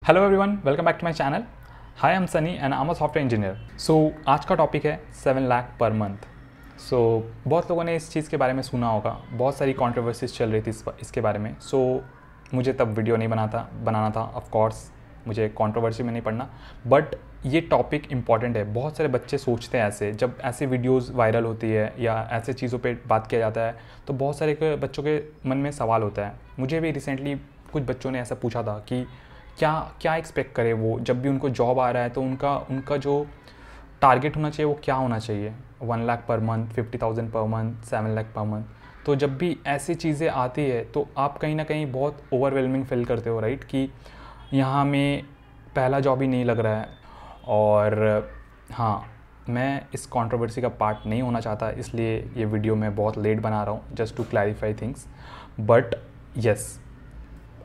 Hello everyone, welcome back to my channel. Hi, I am Sunny and I am a software engineer. So आज का topic है 7 lakh per month. सो बहुत लोगों ने इस चीज़ के बारे में सुना होगा, बहुत सारी कंट्रोवर्सीज चल रही थी इसके बारे में। सो मुझे तब वीडियो नहीं बनाना था। ऑफ कोर्स मुझे कंट्रोवर्सी में नहीं पढ़ना, बट ये टॉपिक इंपॉर्टेंट है। बहुत सारे बच्चे सोचते हैं ऐसे, जब ऐसे वीडियोस वायरल होती है या ऐसे चीज़ों पे बात किया जाता है तो बहुत सारे बच्चों के मन में सवाल होता है। मुझे भी रिसेंटली कुछ बच्चों ने ऐसा पूछा था कि क्या क्या एक्सपेक्ट करें वो, जब भी उनको जॉब आ रहा है तो उनका जो टारगेट होना चाहिए वो क्या होना चाहिए। 1 lakh per month, 50,000 per month, 7 lakh per month. तो जब भी ऐसी चीज़ें आती है तो आप कहीं ना कहीं बहुत ओवरवेलमिंग फील करते हो, राइट, कि यहाँ में पहला जॉब ही नहीं लग रहा है। और हाँ, मैं इस कंट्रोवर्सी का पार्ट नहीं होना चाहता, इसलिए ये वीडियो मैं बहुत लेट बना रहा हूँ, just to clarify things. But yes,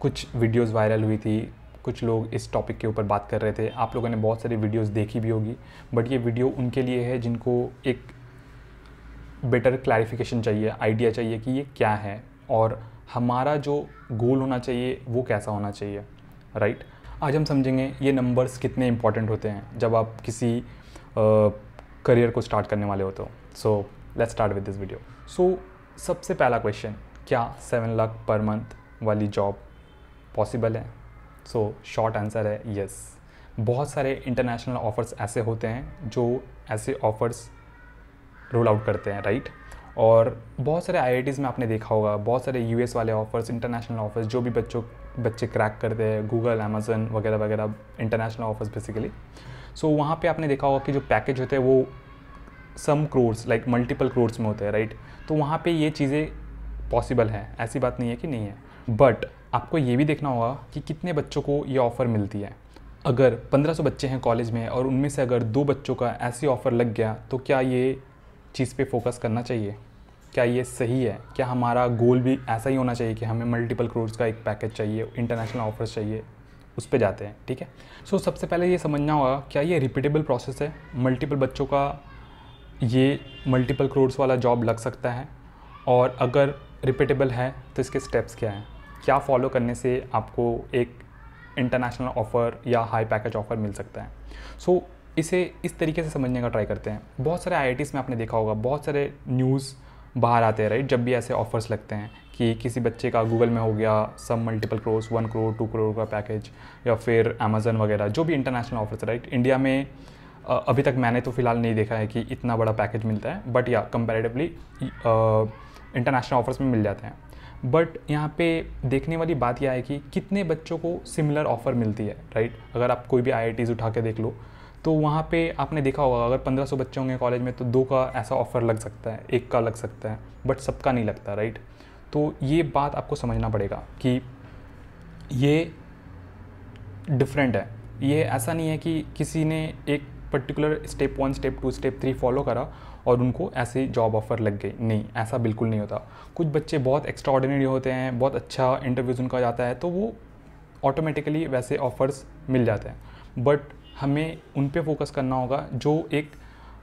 कुछ वीडियोस वायरल हुई थी, कुछ लोग इस टॉपिक के ऊपर बात कर रहे थे। आप लोगों ने बहुत सारी वीडियोस देखी भी होगी, बट ये वीडियो उनके लिए है जिनको एक बेटर क्लैरिफिकेशन चाहिए, आइडिया चाहिए कि ये क्या है और हमारा जो गोल होना चाहिए वो कैसा होना चाहिए, राइट। आज हम समझेंगे ये नंबर्स कितने इंपॉर्टेंट होते हैं जब आप किसी करियर को स्टार्ट करने वाले होते हो। So let's start with this video. So सबसे पहला क्वेश्चन, क्या 7 लाख पर मंथ वाली जॉब पॉसिबल है? सो शॉर्ट आंसर है यस। बहुत सारे इंटरनेशनल ऑफ़र्स ऐसे होते हैं जो ऐसे ऑफ़र्स रोल आउट करते हैं, राइट। और बहुत सारे आईआईटीज़ में आपने देखा होगा, बहुत सारे यूएस वाले ऑफ़र्स, इंटरनेशनल ऑफ़र्स जो भी बच्चे क्रैक करते हैं, गूगल, अमेज़न वगैरह वगैरह, इंटरनेशनल ऑफ़र्स बेसिकली। सो वहाँ पे आपने देखा होगा कि जो पैकेज होते हैं वो सम क्रोर्स, लाइक मल्टीपल क्रोर्स में होते हैं, राइट। तो वहाँ पे ये चीज़ें पॉसिबल है, ऐसी बात नहीं है कि नहीं है। बट आपको ये भी देखना होगा कि कितने बच्चों को ये ऑफ़र मिलती है। अगर 1500 बच्चे हैं कॉलेज में और उनमें से अगर 2 बच्चों का ऐसी ऑफ़र लग गया तो क्या ये चीज़ पे फोकस करना चाहिए? क्या ये सही है? क्या हमारा गोल भी ऐसा ही होना चाहिए कि हमें मल्टीपल क्रोर्स का एक पैकेज चाहिए, इंटरनेशनल ऑफर्स चाहिए, उस पे जाते हैं, ठीक है। सो सबसे पहले ये समझना होगा, क्या ये रिपीटेबल प्रोसेस है? मल्टीपल बच्चों का ये मल्टीपल क्रोर्स वाला जॉब लग सकता है? और अगर रिपीटेबल है तो इसके स्टेप्स क्या हैं? क्या फॉलो करने से आपको एक इंटरनेशनल ऑफ़र या हाई पैकेज ऑफ़र मिल सकता है? सो इसे इस तरीके से समझने का ट्राई करते हैं। बहुत सारे आईआईटीज़ में आपने देखा होगा, बहुत सारे न्यूज़ बाहर आते हैं, राइट, जब भी ऐसे ऑफ़र्स लगते हैं कि किसी बच्चे का गूगल में हो गया सम मल्टीपल क्रोर्स, 1 करोड़ 2 करोड़ का पैकेज, या फिर अमेज़न वगैरह जो भी इंटरनेशनल ऑफ़र्स, राइट। इंडिया में अभी तक मैंने तो फ़िलहाल नहीं देखा है कि इतना बड़ा पैकेज मिलता है, बट या कंपैरेटिवली इंटरनेशनल ऑफ़र्स में मिल जाते हैं। बट यहाँ पे देखने वाली बात यह है कि कितने बच्चों को सिमिलर ऑफ़र मिलती है, राइट। अगर आप कोई भी आईआईटीज़ उठा के देख लो तो वहाँ पे आपने देखा होगा, अगर 1500 बच्चे होंगे कॉलेज में तो 2 का ऐसा ऑफ़र लग सकता है, 1 का लग सकता है, बट सबका नहीं लगता, राइट। तो ये बात आपको समझना पड़ेगा कि ये डिफरेंट है। ये ऐसा नहीं है कि किसी ने एक particular step 1, step 2, step 3 follow करा और उनको ऐसे जॉब ऑफ़र लग गई। नहीं, ऐसा बिल्कुल नहीं होता। कुछ बच्चे बहुत एक्स्ट्राऑर्डिनरी होते हैं, बहुत अच्छा इंटरव्यूज़ उनका जाता है तो वो ऑटोमेटिकली वैसे ऑफ़र्स मिल जाते हैं। बट हमें उन पे फोकस करना होगा जो एक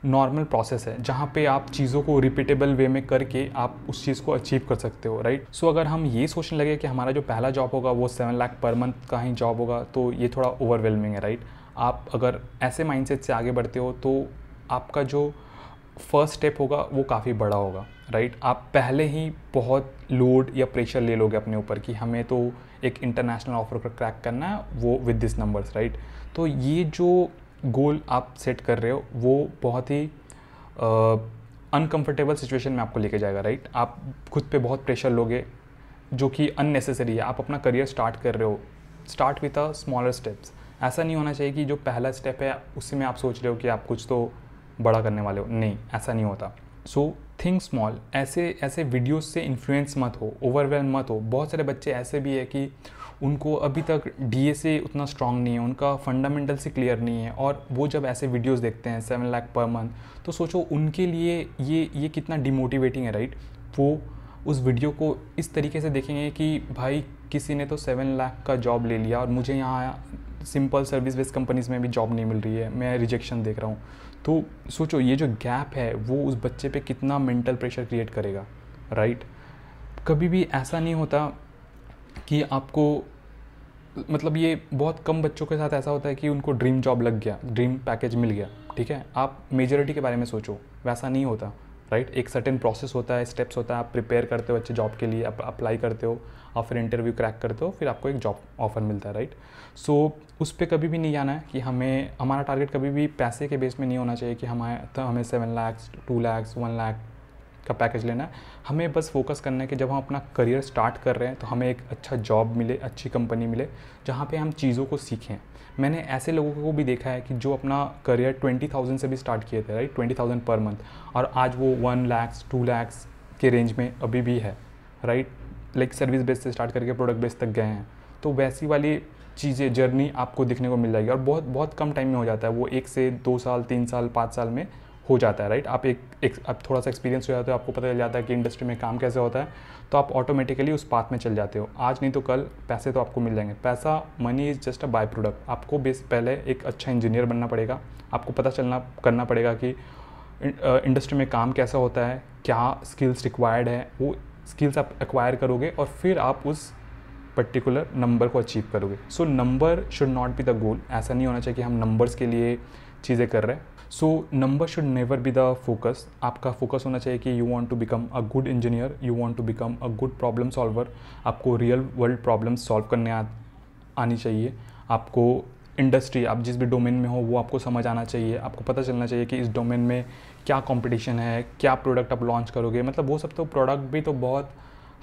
नॉर्मल प्रोसेस है, जहाँ पे आप चीज़ों को रिपीटेबल वे में करके आप उस चीज़ को अचीव कर सकते हो, राइट। सो अगर हम ये सोचने लगे कि हमारा जो पहला जॉब होगा वो 7 लाख पर मंथ का ही जॉब होगा तो ये थोड़ा ओवरवेलमिंग है, राइट। आप अगर ऐसे माइंडसेट से आगे बढ़ते हो तो आपका जो फर्स्ट स्टेप होगा वो काफ़ी बड़ा होगा, राइट। आप पहले ही बहुत लोड या प्रेशर ले लोगे अपने ऊपर कि हमें तो एक इंटरनेशनल ऑफर पर क्रैक करना है, वो विद दिस नंबर्स, राइट। तो ये जो गोल आप सेट कर रहे हो वो बहुत ही अनकंफर्टेबल सिचुएशन में आपको लेके जाएगा, राइट। आप खुद पे बहुत प्रेशर लोगे जो कि अननेसेसरी है। आप अपना करियर स्टार्ट कर रहे हो, start with a smaller steps. ऐसा नहीं होना चाहिए कि जो पहला स्टेप है उसी में आप सोच रहे हो कि आप कुछ तो बड़ा करने वाले हो। नहीं, ऐसा नहीं होता। So think small. ऐसे वीडियोस से इन्फ्लुएंस मत हो, ओवरवेलम मत हो। बहुत सारे बच्चे ऐसे भी है कि उनको अभी तक डीएसए उतना स्ट्रांग नहीं है, उनका फंडामेंटल से क्लियर नहीं है, और वो जब ऐसे वीडियोस देखते हैं 7 लाख पर मंथ तो सोचो उनके लिए ये कितना डिमोटिवेटिंग है, राइट। वो उस वीडियो को इस तरीके से देखेंगे कि भाई किसी ने तो 7 लाख का जॉब ले लिया और मुझे यहाँ सिंपल सर्विस बेस्ड कंपनीज़ में भी जॉब नहीं मिल रही है, मैं रिजेक्शन देख रहा हूँ। तो सोचो ये जो गैप है वो उस बच्चे पे कितना मेंटल प्रेशर क्रिएट करेगा, राइट। कभी भी ऐसा नहीं होता कि आपको मतलब ये बहुत कम बच्चों के साथ ऐसा होता है कि उनको ड्रीम जॉब लग गया, ड्रीम पैकेज मिल गया, ठीक है। आप मेजॉरिटी के बारे में सोचो, वैसा नहीं होता, राइट। एक सर्टेन प्रोसेस होता है, स्टेप्स होता है, आप प्रिपेयर करते हो अच्छे जॉब के लिए, आप अप्लाई करते हो, आप फिर इंटरव्यू क्रैक करते हो, फिर आपको एक जॉब ऑफर मिलता है, राइट। सो उस पर कभी भी नहीं जाना है कि हमारा टारगेट कभी भी पैसे के बेस में नहीं होना चाहिए कि हमें 7 लाख 2 लाख 1 लाख का पैकेज लेना है। हमें बस फोकस करना है कि जब हम अपना करियर स्टार्ट कर रहे हैं तो हमें एक अच्छा जॉब मिले, अच्छी कंपनी मिले जहाँ पे हम चीज़ों को सीखें। मैंने ऐसे लोगों को भी देखा है कि जो अपना करियर 20,000 से भी स्टार्ट किए थे, राइट, 20,000 पर मंथ, और आज वो 1 लाख 2 लाख के रेंज में अभी भी है, राइट। लाइक सर्विस बेस से स्टार्ट करके प्रोडक्ट बेस तक गए हैं। तो वैसी वाली चीज़ें, जर्नी आपको दिखने को मिल जाएगी, और बहुत बहुत कम टाइम में हो जाता है वो। 1 से 2 साल 3 साल 5 साल में हो जाता है, राइट। आप आप थोड़ा सा एक्सपीरियंस हो जाता है, आपको पता चल जाता है कि इंडस्ट्री में काम कैसे होता है, तो आप ऑटोमेटिकली उस पाथ में चल जाते हो। आज नहीं तो कल पैसे तो आपको मिल जाएंगे। पैसा, money is just a by product. आपको पहले एक अच्छा इंजीनियर बनना पड़ेगा, आपको पता करना पड़ेगा कि इंडस्ट्री में काम कैसा होता है, क्या स्किल्स रिक्वायर्ड है, वो स्किल्स आप एक्वायर करोगे और फिर आप उस पर्टिकुलर नंबर को अचीव करोगे। सो number should not be the goal. ऐसा नहीं होना चाहिए कि हम नंबर्स के लिए चीज़ें कर रहे हैं। So number should never be the focus. आपका फोकस होना चाहिए कि you want to become a good engineer, you want to become a good problem solver. आपको रियल वर्ल्ड प्रॉब्लम्स सॉल्व करने आनी चाहिए। आपको इंडस्ट्री, आप जिस भी डोमेन में हो वो आपको समझ आना चाहिए। आपको पता चलना चाहिए कि इस डोमेन में क्या कंपटीशन है, क्या प्रोडक्ट आप लॉन्च करोगे। मतलब वो सब तो प्रोडक्ट भी तो बहुत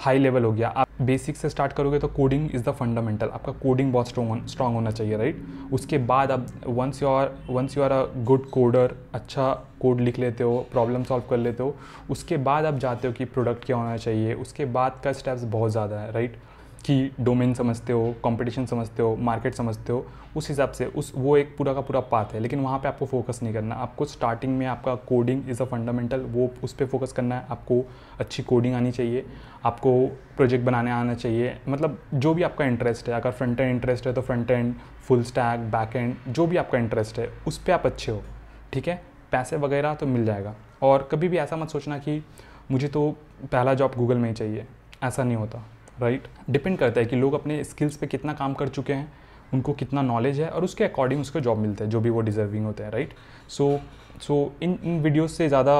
हाई लेवल हो गया। आप बेसिक से स्टार्ट करोगे तो कोडिंग इज़ द फंडामेंटल। आपका कोडिंग बहुत स्ट्रॉन्ग होना चाहिए, राइट। उसके बाद आप once you are a good coder, अच्छा कोड लिख लेते हो, प्रॉब्लम सॉल्व कर लेते हो, उसके बाद आप जाते हो कि प्रोडक्ट क्या होना चाहिए। उसके बाद का स्टेप्स बहुत ज़्यादा है, राइट, कि डोमेन समझते हो, कंपटीशन समझते हो, मार्केट समझते हो, उस हिसाब से वो एक पूरा का पूरा पाथ है। लेकिन वहाँ पे आपको फोकस नहीं करना। आपको स्टार्टिंग में आपका कोडिंग इज़ अ फंडामेंटल, वो उस पर फोकस करना है। आपको अच्छी कोडिंग आनी चाहिए, आपको प्रोजेक्ट बनाने आना चाहिए। मतलब जो भी आपका इंटरेस्ट है, अगर फ्रंट एंड इंटरेस्ट है तो front end, full stack, back and, जो भी आपका इंटरेस्ट है उस पर आप अच्छे हो, ठीक है। पैसे वगैरह तो मिल जाएगा। और कभी भी ऐसा मत सोचना कि मुझे तो पहला जॉब गूगल में ही चाहिए, ऐसा नहीं होता, राइट। डिपेंड करता है कि लोग अपने स्किल्स पे कितना काम कर चुके हैं, उनको कितना नॉलेज है, और उसके अकॉर्डिंग उसको जॉब मिलता है, जो भी वो डिज़र्विंग होते हैं, राइट। सो इन वीडियोस से ज़्यादा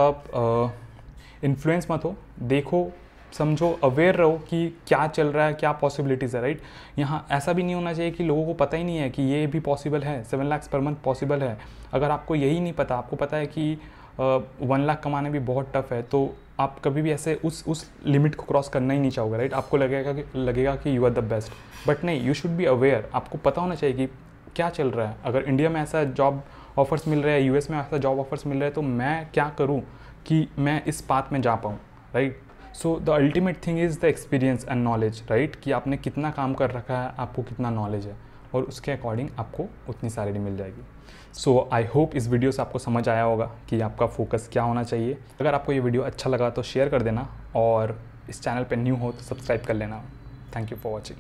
इन्फ्लुएंस मत हो, देखो, समझो, अवेयर रहो कि क्या चल रहा है, क्या पॉसिबिलिटीज़ है, राइट। यहाँ ऐसा भी नहीं होना चाहिए कि लोगों को पता ही नहीं है कि ये भी पॉसिबल है, 7 लाख पर मंथ पॉसिबल है। अगर आपको यही नहीं पता, आपको पता है कि 1 लाख कमाने भी बहुत टफ है, तो आप कभी भी ऐसे उस लिमिट को क्रॉस करना ही नहीं चाहोगे, राइट। आपको लगेगा कि you are the best, but नहीं, यू शुड बी अवेयर। आपको पता होना चाहिए कि क्या चल रहा है। अगर इंडिया में ऐसा जॉब ऑफर्स मिल रहा है, यूएस में ऐसा जॉब ऑफर्स मिल रहा है, तो मैं क्या करूँ कि मैं इस पाथ में जा पाऊँ, right. So the ultimate thing is the experience and knowledge, right, कि आपने कितना काम कर रखा है, आपको कितना नॉलेज है, और उसके अकॉर्डिंग आपको उतनी सैलरी मिल जाएगी। सो आई होप इस वीडियो से आपको समझ आया होगा कि आपका फोकस क्या होना चाहिए। अगर आपको ये वीडियो अच्छा लगा तो शेयर कर देना, और इस चैनल पे न्यू हो तो सब्सक्राइब कर लेना। Thank you for watching.